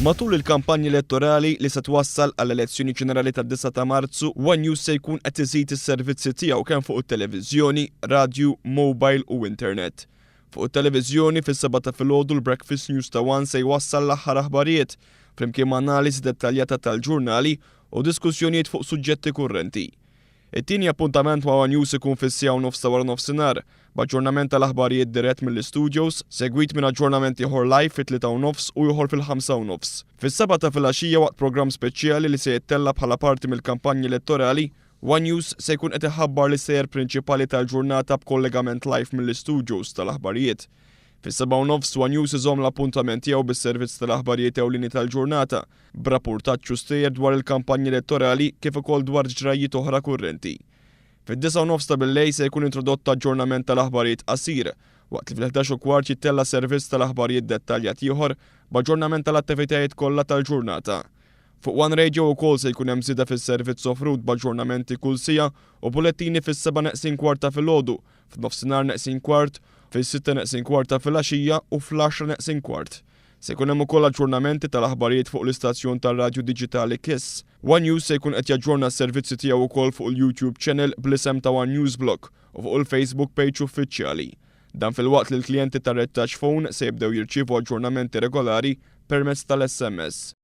Matul il-kampanji elettorali li se twassal għall-elezzjoni ġenerali tad-9 ta' Marzu, One News se jkun qed iżid is-servizzi tiegħu kemm fuq it-televiżjoni, radju, mobile u internet. Fuq it-televiżjoni fis-7 ta' filgħodu l-Breakfast News ta' One se jwassal l-aħħar aħbarijiet flimkien ma' analiżi dettaljata tal-ġurnali u diskussjonijiet fuq suġġetti kurrenti. It-tieni appuntament ma' One News ikun fis-9:30 ta' wara nofsinhar, b'aġġornament tal-aħbarijiet dirett mill-istudios, segwit minn aġġornament ieħor live fit-3:30 u ieħor fil-5:30. Fis-7 ta' filgħaxija waqt programm speċjali li se jittella bħala parti mill-kampanji elettorali, One News se jkun qed iħabbar l-isejjer prinċipali tal-ġurnata b'kollegament live mill-istudios tal-aħbarijiet. Fis-7:30 One News iżomm l-appuntament tiegħu bis-servizz tal-aħbarijiet ewlieni tal-ġurnata, b'rapportaġġ stejjer dwar il-kampanji elettorali kif ukoll dwar ġrajiet oħra kurrenti. Fid-9:30 ta' billejl se jkun introdotta aġġornament tal-aħbarijiet qasir, waqt li fil-11:15 jittella servizz tal-aħbarijiet dettaljat ieħor b'aġġornament tal-attivitajiet kollha tal-ġurnata. Fuq One Radio wkoll se jkun hemm żieda fis-servizz offrut b'aġġornamenti kull siegħa u bulettini fis-7:15 ta' filgħodu, f'nofsinhar neqsin kwart, fis-6:15 ta' filgħaxija u fl-10:15. Se jkun hemm ukoll aġġornamenti tal-aħbarijiet fuq l-istazzjon tar-radju diġitali Kiss. One News se jkun qed jaġġorna s-servizzi tiegħu wkoll fuq il-YouTube channel bl-isem ta' One News Blog u fuq il-Facebook page uffiċjali. Dan fil-waqt li l-klijenti tar-Red Touch Phone se jibdew jirċievu aġġornamenti regolari permezz tal-SMS.